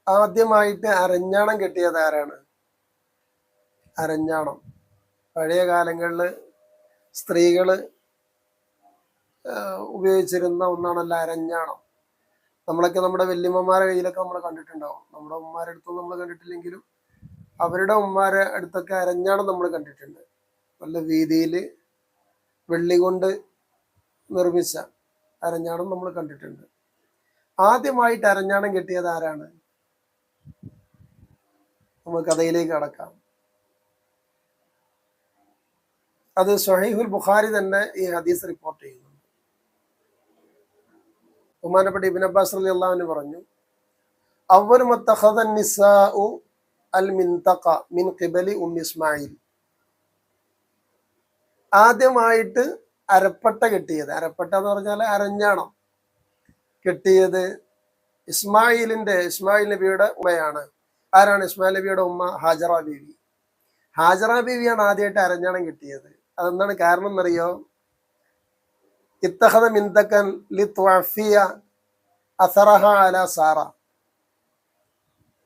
ആദ്യമായിട്ട് അരഞ്ഞാണം കെട്ടിയത് ആരാണ്? അരഞ്ഞാണം പഴയ കാലങ്ങളിൽ സ്ത്രീകൾ ഉപയോഗിച്ചിരുന്ന ഒന്നാണല്ലോ അരഞ്ഞാണം. നമ്മളൊക്കെ നമ്മുടെ വല്യമ്മമാരുടെ കയ്യിലൊക്കെ നമ്മൾ കണ്ടിട്ടുണ്ടാവും. നമ്മുടെ ഉമ്മമാരുടെ അടുത്തൊന്നും നമ്മൾ കണ്ടിട്ടില്ലെങ്കിലും അവരുടെ ഉമ്മമാരെ അടുത്തൊക്കെ അരഞ്ഞാണം നമ്മൾ കണ്ടിട്ടുണ്ട്. നല്ല വീതിയിൽ വെള്ളി കൊണ്ട് നിർമ്മിച്ച അരഞ്ഞാണം നമ്മൾ കണ്ടിട്ടുണ്ട്. ആദ്യമായിട്ട് അരഞ്ഞാണം കെട്ടിയത് ആരാണ്? നമ്മൾ കഥയിലേക്ക് കടക്കാം. അത് സ്വഹീഹുൽ ബുഖാരി തന്നെ ഈ ഹദീസ് റിപ്പോർട്ട് ചെയ്യുന്നുണ്ട്. ബഹുമാനപ്പെട്ട ഇബ്നു അബ്ബാസ് റളിയല്ലാഹു അൻഹു പറഞ്ഞു, അവ്വലു മത്തഖദ നിസാഉ അൽ മിൻതഖ മിൻ ഖിബലി ഇസ്മായിൽ. ആദ്യമായിട്ട് അരപ്പട്ട കെട്ടിയത്, അരപ്പട്ട എന്ന് പറഞ്ഞാൽ അരഞ്ഞാണം കെട്ടിയത് ഇസ്മായിൽ നബിയുടെ ഉമ്മയാണ്. ആരാണ് ഇസ്മായിൽ നബിയുടെ ഉമ്മ? ഹാജറ ബീവി. ഹാജറ ബീവിയാണ് ആദ്യമായിട്ട് അരഞ്ഞാണം കിട്ടിയത്. അതെന്താണ് കാരണം എന്നറിയോ? ഇത്തഖദ മിൻതഖൻ ലിത്വഫിയ അസറഹ അല സാറ.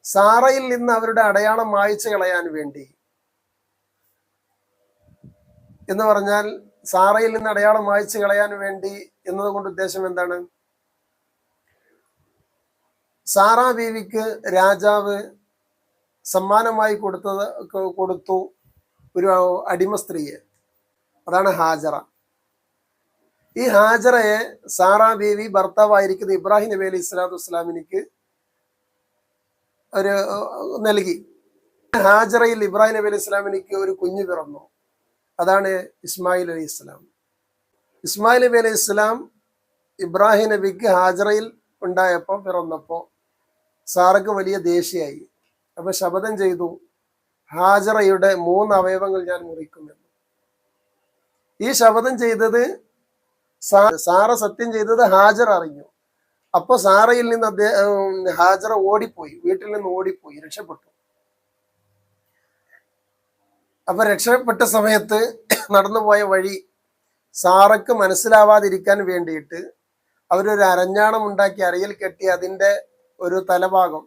സാറയിൽ നിന്ന് അവരുടെ അടയാളം മായ്ച്ചു കളയാൻ വേണ്ടി എന്ന് പറഞ്ഞാൽ, സാറയിൽ നിന്ന് അടയാളം മായ്ച്ചു കളയാൻ വേണ്ടി എന്നതുകൊണ്ട് ഉദ്ദേശം എന്താണ്? സാറ ബീവിക്ക് രാജാവ് സമ്മാനമായി കൊടുത്തു ഒരു അടിമ സ്ത്രീയെ. അതാണ് ഹാജറ. ഈ ഹാജറയെ സാറ ബീവി ഭർത്താവായിരിക്കുന്ന ഇബ്രാഹിം നബി അലൈഹി സ്വലാത്തു വസ്സലാമിനിക്ക് നൽകി. ഹാജറയിൽ ഇബ്രാഹിം നബി അലൈഹി സ്വലാമിനിക്ക് ഒരു കുഞ്ഞു പിറന്നു. അതാണ് ഇസ്മായിൽ അലൈഹി സ്വലാം. ഇസ്മായിൽ നബി അലൈഹി സ്വലാം ഇബ്രാഹിം നബിക്ക് ഹാജറയിൽ പിറന്നപ്പോൾ സാറക്ക് വലിയ ദേഷ്യമായി. അപ്പൊ ശപഥം ചെയ്തു, ഹാജറയുടെ 3 അവയവങ്ങൾ ഞാൻ മുറിക്കുമെന്ന്. ഈ ശപഥം ചെയ്തത് സാറ സത്യം ചെയ്തത് ഹാജർ അറിഞ്ഞു. അപ്പൊ സാറയിൽ നിന്ന് ഹാജറ ഓടിപ്പോയി, വീട്ടിൽ നിന്ന് ഓടിപ്പോയി, രക്ഷപ്പെട്ടു. അപ്പൊ രക്ഷപ്പെട്ട സമയത്ത് നടന്നുപോയ വഴി സാറക്ക് മനസ്സിലാവാതിരിക്കാൻ വേണ്ടിയിട്ട് അവരൊരു അരഞ്ഞാണം ഉണ്ടാക്കി അരയിൽ കെട്ടി അതിൻ്റെ ഒരു തലഭാഗം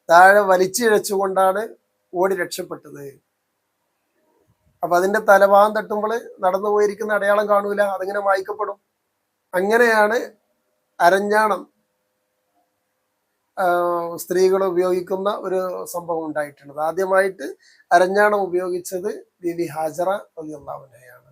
താഴെ വലിച്ചിഴച്ചുകൊണ്ടാണ് ഓടി രക്ഷപ്പെട്ടത്. അപ്പൊ അതിന്റെ തലഭാഗം തട്ടുമ്പോൾ നടന്നു പോയിരിക്കുന്ന അടയാളം കാണൂല, അതിങ്ങനെ മായ്ക്കപ്പെടും. അങ്ങനെയാണ് അരഞ്ഞാണം സ്ത്രീകൾ ഉപയോഗിക്കുന്ന ഒരു സംഭവം ഉണ്ടായിട്ടുള്ളത്. ആദ്യമായിട്ട് അരഞ്ഞാണം ഉപയോഗിച്ചത് ബീവി ഹാജറ റളിയല്ലാഹു അൻഹയാണ്.